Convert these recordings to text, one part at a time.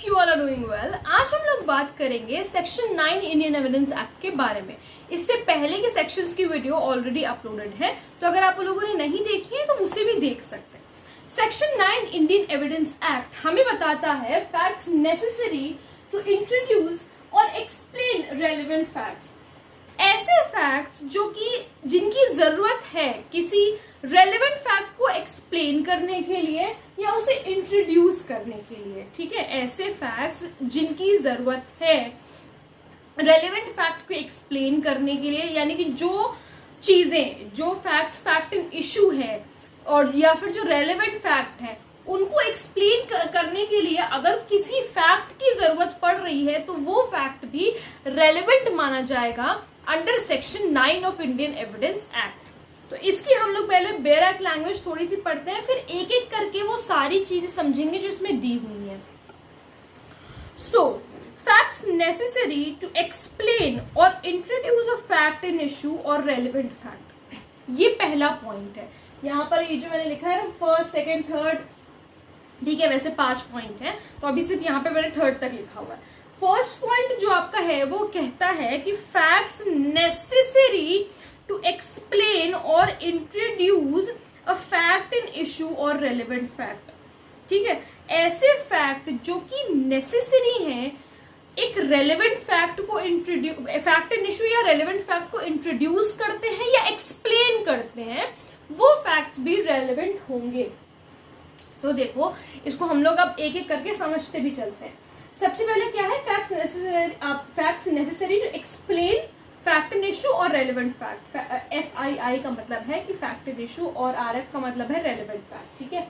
You all are doing well. आज हम लोग बात करेंगे सेक्शन 9 इंडियन एविडेंस एक्ट के बारे में। इससे पहले के सेक्शंस की वीडियो ऑलरेडी अपलोडेड है, तो अगर आप लोगों ने नहीं देखी है तो उसे भी देख सकते हैं। सेक्शन 9 इंडियन एविडेंस एक्ट हमें बताता है फैक्ट्स नेसेसरी टू इंट्रोड्यूस और एक्सप्लेन रेलेवेंट फैक्ट्स। ऐसे फैक्ट्स जो कि जिनकी जरूरत है किसी रेलेवेंट फैक्ट को एक्सप्लेन करने के लिए या उसे इंट्रोड्यूस करने के लिए, ठीक है। ऐसे फैक्ट्स जिनकी जरूरत है रेलेवेंट फैक्ट को एक्सप्लेन करने के लिए, यानी कि जो चीजें, जो फैक्ट्स फैक्ट इन इशू है और या फिर जो रेलेवेंट फैक्ट है उनको एक्सप्लेन करने के लिए अगर किसी फैक्ट की जरूरत पड़ रही है तो वो फैक्ट भी रेलेवेंट माना जाएगा under section 9 of Indian evidence act. तो इसकी हम लोग पहले बेयर एक्ट लैंग्वेज थोड़ी सी पढ़ते हैं, फिर एक एक करके वो सारी चीजें समझेंगे जो इसमें दी हुई है। सो फैक्ट्स नेसेसरी टू एक्सप्लेन और introduce a fact in issue और रेलेवेंट फैक्ट, ये पहला पॉइंट है। यहाँ पर ये जो मैंने लिखा है फर्स्ट सेकेंड थर्ड, ठीक है, वैसे 5 पॉइंट है तो अभी सिर्फ यहाँ पे मैंने थर्ड तक लिखा हुआ है। फर्स्ट पॉइंट जो आपका है वो कहता है कि फैक्ट्स नेसेसरी टू एक्सप्लेन और introduce a fact in issue और रेलेवेंट फैक्ट, ठीक है। ऐसे फैक्ट जो कि नेसेसरी हैं एक रेलेवेंट फैक्ट को इंट्रोड्यूस, फैक्ट इन इशू या रेलेवेंट फैक्ट को इंट्रोड्यूस करते हैं या एक्सप्लेन करते हैं, वो फैक्ट्स भी रेलेवेंट होंगे। तो देखो इसको हम लोग अब एक एक करके समझते भी चलते हैं। सबसे पहले क्या है, facts necessary to explain fact in issue और रेलेवेंट फैक्ट। FII का मतलब है कि फैक्ट इन इशू और RF का मतलब है रेलेवेंट फैक्ट, ठीक है।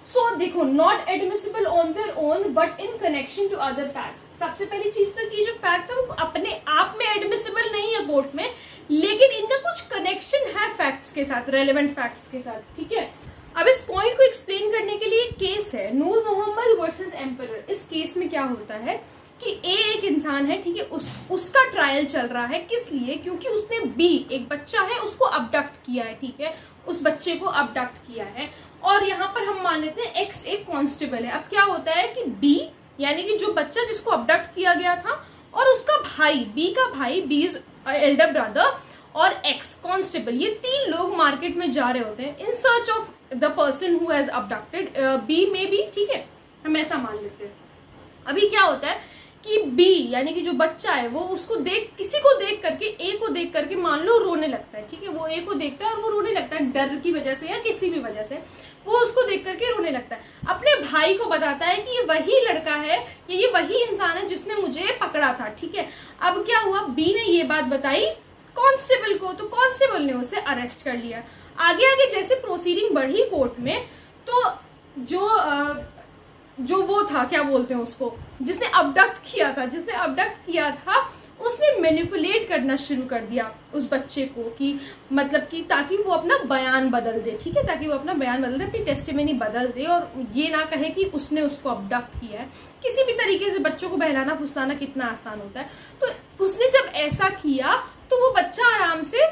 सो देखो, not admissible on their own but in connection to other facts. सबसे पहली चीज तो कि जो फैक्ट्स है वो अपने आप में एडमिसिबल नहीं है कोर्ट में, लेकिन इनका कुछ कनेक्शन है फैक्ट्स के साथ, रेलेवेंट फैक्ट्स के साथ, ठीक है। अब इस पॉइंट को एक्सप्लेन करने के लिए एक केस है, नूर मोहम्मद वर्सेस एम्परर। इस केस में क्या होता है कि ए एक इंसान है, ठीक है, उसका ट्रायल चल रहा है। किस लिए? क्योंकि उसने बी, एक बच्चा है, उसको अबडक्ट किया है, ठीक है, उस बच्चे को अबडक्ट किया है। और यहाँ पर हम मान लेते हैं एक्स एक कांस्टेबल है। अब क्या होता है कि बी, यानी कि जो बच्चा जिसको अबडक्ट किया गया था और उसका भाई, बी का भाई, बी इज एल्डर ब्रदर, और एक्स कांस्टेबल, ये 3 लोग मार्केट में जा रहे होते हैं in search of the person who has abducted B में भी, ठीक है, हम ऐसा मान लेते हैं। अभी क्या होता है कि बी यानी कि जो बच्चा है वो उसको किसी को देख करके, ए को देख करके मान लो रोने लगता है, ठीक है, वो ए को देखता है और वो रोने लगता है डर की वजह से या किसी भी वजह से, वो उसको देख करके रोने लगता है। अपने भाई को बताता है कि ये वही लड़का है, ये वही इंसान है जिसने मुझे पकड़ा था, ठीक है। अब क्या हुआ, बी ने ये बात बताई कांस्टेबल को, तो कांस्टेबल ने उसे अरेस्ट कर लिया। आगे आगे जैसे प्रोसीडिंग बढ़ी कोर्ट में, तो जो वो था, क्या बोलते हैं उसको, जिसने अबडक्ट किया था उसने मैनिपुलेट करना शुरू कर दिया उस बच्चे को, कि मतलब कि ताकि वो अपना बयान बदल दे, ठीक है, ताकि वो अपना बयान बदल दे, अपनी टेस्टिमनी बदल दे और ये ना कहे कि उसने उसको अबडक्ट किया है। किसी भी तरीके से बच्चों को बहलाना फुसलाना कितना आसान होता है। तो उसने जब ऐसा किया तो वो बच्चा आराम से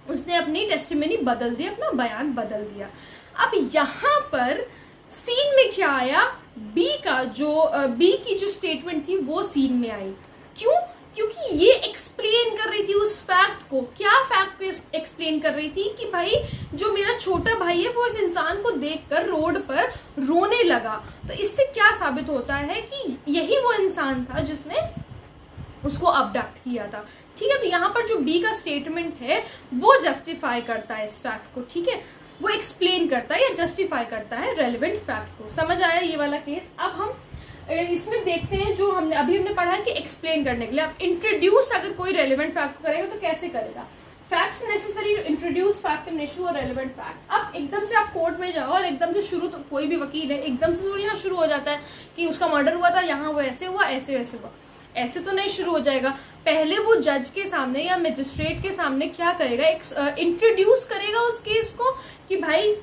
उसने अपनी टेस्टिमनी बदल दी, अपना बयान बदल दिया। अब यहाँ पर सीन में क्या आया, बी की जो स्टेटमेंट थी वो सीन में आई। क्यों? क्योंकि ये एक्सप्लेन कर रही थी उस फैक्ट को। क्या फैक्ट को एक्सप्लेन कर रही थी कि भाई जो मेरा छोटा भाई है वो इस इंसान को देखकर रोड पर रोने लगा। तो इससे क्या साबित होता है कि यही वो इंसान था जिसने उसको अबडक्ट किया था, ठीक है। तो यहाँ पर जो बी का स्टेटमेंट है वो जस्टिफाई करता है इस फैक्ट को, ठीक है, वो एक्सप्लेन करता है या जस्टिफाई करता है रेलेवेंट फैक्ट को। समझ आया ये वाला केस? अब हम इसमें देखते हैं जो हमने पढ़ा है कि एक्सप्लेन करने के लिए। अब इंट्रोड्यूस अगर कोई रेलेवेंट फैक्ट को करेगा तो कैसे करेगा? Facts necessary to introduce fact in issue और रेलेवेंट फैक्ट। अब एकदम से आप कोर्ट में जाओ और एकदम से शुरू, तो कोई भी वकील है एकदम से थोड़ी ना शुरू हो जाता है कि उसका मर्डर हुआ था, यहाँ वो ऐसे हुआ, ऐसे वैसे हुआ, ऐसे तो नहीं शुरू हो जाएगा। पहले वो जज के सामने या मजिस्ट्रेट के सामने क्या करेगा, इंट्रोड्यूस करेगा उस केस को कि भाई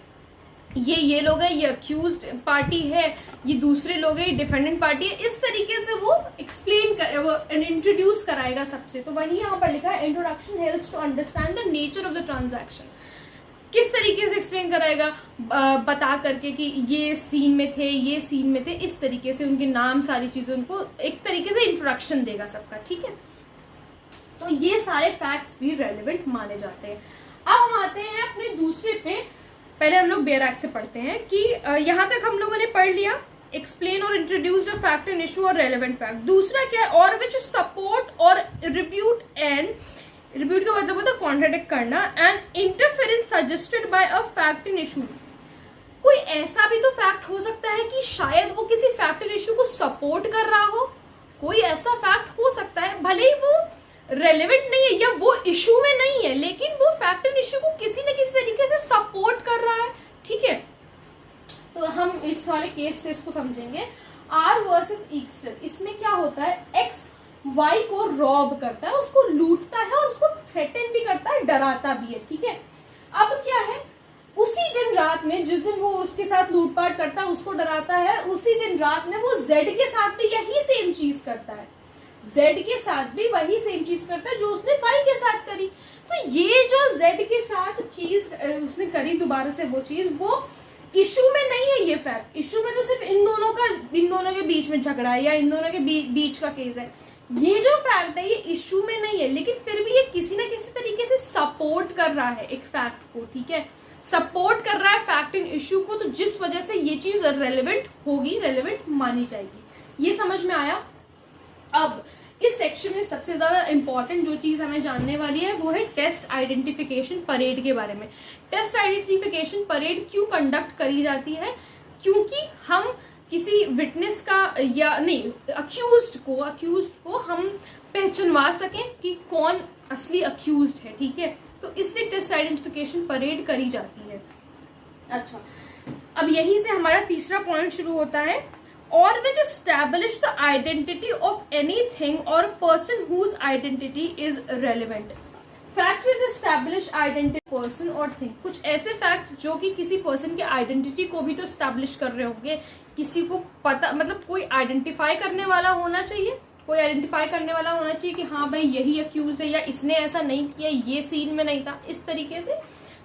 ये लोग है, ये अक्यूज्ड पार्टी है, ये दूसरे लोग है, ये डिफेंडेंट पार्टी है। इस तरीके से वो इंट्रोड्यूस कराएगा सबसे। तो वही यहाँ पर लिखा है, introduction helps to understand the nature of the transaction. किस तरीके से एक्सप्लेन कराएगा, बता करके कि ये सीन में थे, ये सीन में थे, इस तरीके से उनके नाम, सारी चीजें, उनको एक तरीके से इंट्रोडक्शन देगा सबका, ठीक है। तो ये सारे फैक्ट्स भी रेलेवेंट माने जाते हैं। अब हम आते हैं अपने दूसरे पे। पहले हम लोग बेयर एक्ट से पढ़ते हैं कि यहां तक हम लोगों ने पढ़ लिया, एक्सप्लेन और introduce the fact and issue और रेलेवेंट फैक्ट। दूसरा क्या है, और विच सपोर्ट और रिब्यूट एंड, रिब्यूट का मतलब होता है कॉन्ट्राडिक्ट करना, and interference suggested by a fact and issue. कोई ऐसा भी तो फैक्ट हो सकता है कि शायद वो किसी फैक्ट एंड इशू को सपोर्ट कर रहा हो, कोई ऐसा फैक्ट हो सकता है, भले ही वो रेलेवेंट नहीं है या वो इशू में नहीं है, लेकिन वो फैक्ट एंड इशू को किसी न किसी तरीके से सपोर्ट कर रहा है, ठीक है। तो हम इस वाले केस से इसको समझेंगे, आर वर्सेस ईस्टर। इसमें क्या होता है, एक्स वाई को रॉब करता है, उसको लूटता है और उसको थ्रेटन भी करता है, डराता भी है, ठीक है। अब क्या है, उसी दिन रात में, जिस दिन वो उसके साथ लूटपाट करता है, उसको डराता है, उसी दिन रात में वो जेड के साथ भी यही सेम चीज करता है, जेड के साथ भी वही सेम चीज करता है जो उसने वाई के साथ करी। तो ये जो जेड के साथ चीज उसने करी दोबारा से, वो चीज वो इशू में नहीं है। ये फैक्ट इशू में तो सिर्फ इन दोनों के बीच में झगड़ा है या इन दोनों के बीच का केस है। ये जो फैक्ट है ये इशू में नहीं है, लेकिन फिर भी ये किसी ना किसी तरीके से सपोर्ट कर रहा है एक फैक्ट को, ठीक है, सपोर्ट कर रहा है फैक्ट इन इशू को, तो जिस वजह से ये चीज रेलेवेंट होगी, रेलेवेंट मानी जाएगी। ये समझ में आया। अब इस सेक्शन में सबसे ज्यादा इंपॉर्टेंट जो चीज हमें जानने वाली है वो है टेस्ट आइडेंटिफिकेशन परेड के बारे में। टेस्ट आइडेंटिफिकेशन परेड क्यों कंडक्ट करी जाती है, क्योंकि हम किसी विटनेस का या नहीं अक्यूज्ड को हम पहचानवा सकें कि कौन असली अक्यूज्ड है, ठीक है। तो इसलिए टेस्ट आइडेंटिफिकेशन परेड करी जाती है। अच्छा, अब यहीं से हमारा तीसरा पॉइंट शुरू होता है, और which establish the identity of anything or person whose identity is relevant. Facts which establish identity person or thing, कुछ ऐसे फैक्ट्स जो कि किसी पर्सन के आइडेंटिटी को भी तो स्टैब्लिश कर रहे होंगे, किसी को पता, मतलब कोई आइडेंटिफाई करने वाला होना चाहिए, कोई आइडेंटिफाई करने वाला होना चाहिए कि हाँ भाई यही अक्यूज है या इसने ऐसा नहीं किया, ये सीन में नहीं था, इस तरीके से।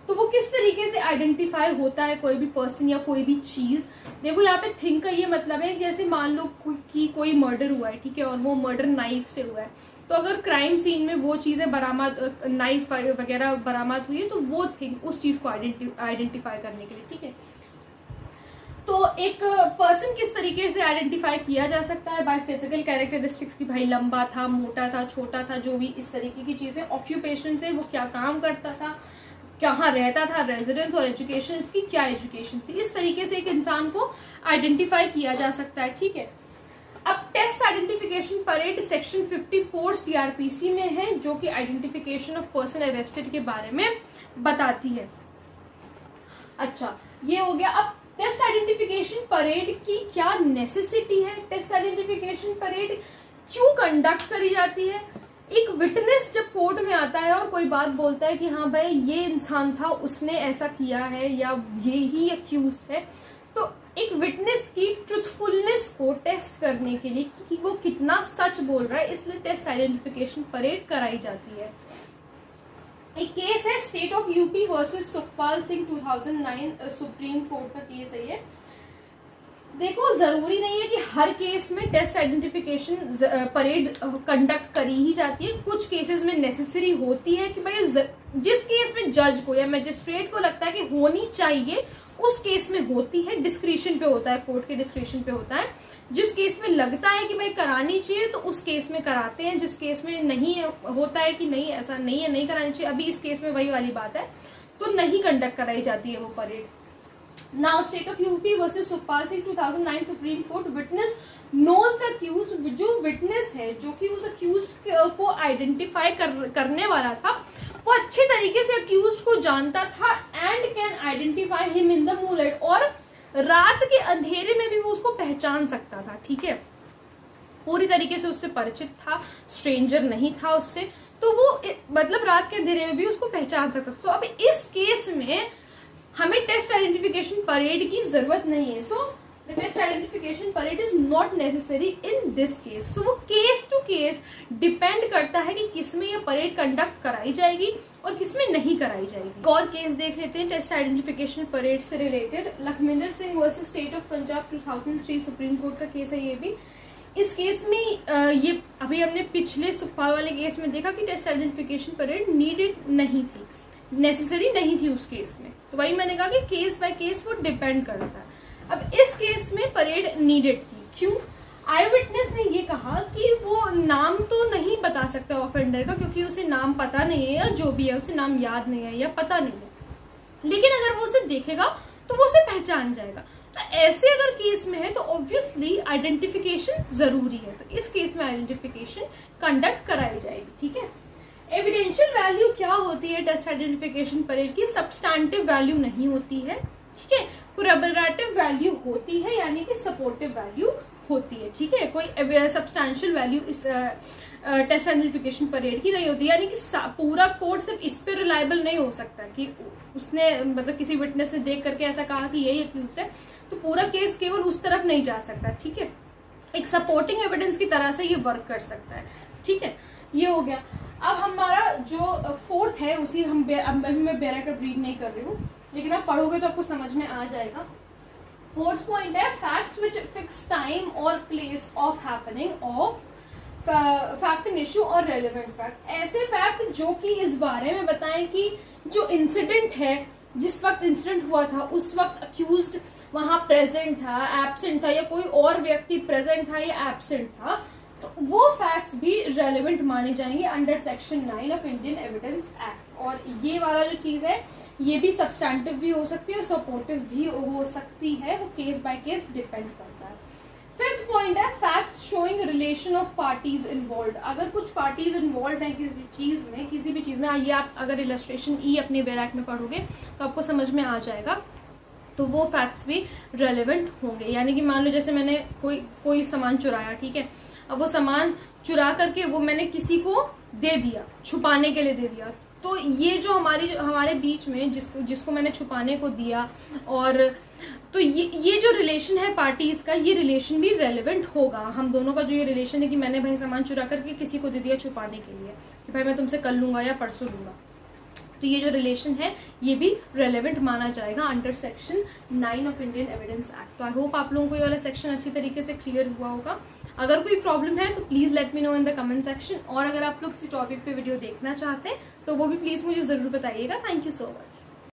तो वो किस तरीके से आइडेंटिफाई होता है कोई भी पर्सन या कोई भी चीज। देखो यहाँ पे थिंक का ये मतलब है, जैसे मान लो कि कोई मर्डर हुआ है, ठीक है, और वो मर्डर नाइफ से हुआ है, तो अगर क्राइम सीन में वो चीजें बरामद, नाइफ वगैरह बरामद हुई है, तो वो थिंग उस चीज को आइडेंटिफाई करने के लिए, ठीक है। तो एक पर्सन किस तरीके से आइडेंटिफाई किया जा सकता है, बाय फिजिकल कैरेक्टरिस्टिक्स की, भाई लंबा था, मोटा था, छोटा था, जो भी इस तरीके की चीजें। ऑक्यूपेशन से, वो क्या काम करता था, कहाँ रहता था, रेजिडेंस, और एजुकेशन, इसकी क्या एजुकेशन थी, इस तरीके से एक इंसान को आइडेंटिफाई किया जा सकता है, ठीक है। अब test identification parade section 54 CrPC में है, जो कि आइडेंटिफिकेशन ऑफ पर्सन अरेस्टेड के बारे में बताती है। अच्छा, ये हो गया। अब टेस्ट आइडेंटिफिकेशन परेड की क्या नेसेसिटी है, टेस्ट आइडेंटिफिकेशन परेड क्यों कंडक्ट करी जाती है। एक विटनेस जब कोर्ट में आता है और कोई बात बोलता है कि हाँ भाई ये इंसान था, उसने ऐसा किया है या ये ही अक्यूज है, तो एक विटनेस की ट्रुथफुलनेस को टेस्ट करने के लिए कि वो कितना सच बोल रहा है, इसलिए टेस्ट आइडेंटिफिकेशन परेड कराई जाती है। एक केस है state of UP versus Sukhpal Singh 2009 Supreme court का केस है ये। देखो, जरूरी नहीं है कि हर केस में टेस्ट आइडेंटिफिकेशन परेड कंडक्ट करी ही जाती है। कुछ केसेस में नेसेसरी होती है कि भाई जिस केस में जज को या मजिस्ट्रेट को लगता है कि होनी चाहिए, उस केस में होती है, डिस्क्रिशन पे होता है, कोर्ट के डिस्क्रिशन पे होता है। जिस केस में लगता है कि भाई करानी चाहिए तो उस केस में कराते हैं, जिस केस में नहीं होता है कि नहीं ऐसा नहीं है, नहीं करानी चाहिए, अभी इस केस में वही वाली बात है, तो नहीं कंडक्ट कराई जाती है वो परेड। Now, state of UP versus Sukhpal Singh 2009 Supreme Court, witness knows the accused, जो विटनेस है, जो कि उस अक्यूज्ड को आइडेंटिफाई करने वाला था, वो अच्छे तरीके से अक्यूज्ड को जानता था and can identify him in the moonlight, और रात के अंधेरे में भी वो उसको पहचान सकता था, ठीक है, पूरी तरीके से उससे परिचित था, स्ट्रेंजर नहीं था उससे, तो वो मतलब रात के अंधेरे में भी उसको पहचान सकता था। तो अब इस केस में हमें टेस्ट आइडेंटिफिकेशन परेड की जरूरत नहीं है। सो the test identification parade is not necessary in this case. So वो केस टू केस डिपेंड करता है कि किसमें ये परेड कंडक्ट कराई जाएगी और किसमें नहीं कराई जाएगी। एक और केस देख लेते हैं टेस्ट आइडेंटिफिकेशन परेड से related. Lakhwinder Singh versus state of Punjab 2003 supreme court का केस है ये भी। इस केस में ये अभी हमने पिछले सुखपाल वाले केस में देखा कि टेस्ट आइडेंटिफिकेशन परेड नीडेड नहीं थी, नेसेसरी नहीं थी उस केस में। तो वही मैंने कहा कि केस बाय केस वो डिपेंड करता है। अब इस केस में परेड नीडेड थी। क्यों? आई विटनेस ने ये कहा कि वो नाम तो नहीं बता सकता ऑफेंडर का, क्योंकि उसे नाम पता नहीं है या जो भी है उसे नाम याद नहीं है या पता नहीं है, लेकिन अगर वो उसे देखेगा तो वो उसे पहचान जाएगा। तो ऐसे अगर केस में है तो ऑब्वियसली आइडेंटिफिकेशन जरूरी है, तो इस केस में आइडेंटिफिकेशन कंडक्ट कराई जाएगी। ठीक है। एविडेंशियल वैल्यू क्या होती है टेस्ट आइडेंटिफिकेशन परेड की? सब्सटैंटिव वैल्यू नहीं होती है, ठीक है, कोलैबोरेटिव वैल्यू होती है, यानी कि सपोर्टिव वैल्यू होती है। ठीक है, कोई सब्सटैंशियल वैल्यू इस टेस्ट आइडेंटिफिकेशन परेड की नहीं होती, यानी कि पूरा कोर्ट सिर्फ इस पे रिलायबल नहीं हो सकता कि उसने मतलब किसी विटनेस ने देख करके ऐसा कहा कि यही अक्यूज्ड है, तो पूरा केस केवल उस तरफ नहीं जा सकता। ठीक है, एक सपोर्टिंग एविडेंस की तरह से ये वर्क कर सकता है। ठीक है, ये हो गया। अब हमारा जो फोर्थ है उसी अभी मैं बैराकर रीड नहीं कर रही हूँ, लेकिन आप पढ़ोगे तो आपको समझ में आ जाएगा। फोर्थ पॉइंट है फैक्ट्स विच फिक्स टाइम और place of happening of fact and issue और रेलेवेंट फैक्ट। ऐसे फैक्ट जो कि इस बारे में बताएं कि जो इंसिडेंट है, जिस वक्त इंसिडेंट हुआ था उस वक्त अक्यूज्ड वहां प्रेजेंट था, एब्सेंट था, या कोई और व्यक्ति प्रेजेंट था या एब्सेंट था, तो वो फैक्ट्स भी रेलेवेंट माने जाएंगे under section 9 of Indian evidence act. और ये वाला जो चीज है ये भी सब्सटैंटिव भी हो सकती है और सपोर्टिव भी हो सकती है, वो केस बाय केस डिपेंड करता है। फिफ्थ पॉइंट है facts showing relation of parties involve. अगर कुछ पार्टीज इन्वॉल्व है किसी चीज में, किसी भी चीज में, ये आप अगर इलस्ट्रेशन ई अपने बैराक में पढ़ोगे तो आपको समझ में आ जाएगा, तो वो फैक्ट्स भी रेलेवेंट होंगे। यानी कि मान लो जैसे मैंने कोई सामान चुराया, ठीक है, अब वो सामान चुरा करके वो मैंने किसी को दे दिया, छुपाने के लिए दे दिया, तो ये जो हमारे बीच में जिसको मैंने छुपाने को दिया, और तो ये जो रिलेशन है पार्टीज का, ये रिलेशन भी रेलेवेंट होगा। हम दोनों का जो ये रिलेशन है कि मैंने भाई सामान चुरा करके किसी को दे दिया छुपाने के लिए कि भाई मैं तुमसे कल लूंगा या परसों लूंगा, तो ये जो रिलेशन है ये भी रेलेवेंट माना जाएगा under section 9 of Indian evidence act. तो आई होप आप लोगों को ये वाला सेक्शन अच्छी तरीके से क्लियर हुआ होगा। अगर कोई प्रॉब्लम है तो please let me know in the comment section, और अगर आप लोग किसी टॉपिक पे वीडियो देखना चाहते हैं तो वो भी प्लीज मुझे जरूर बताइएगा। Thank you so much.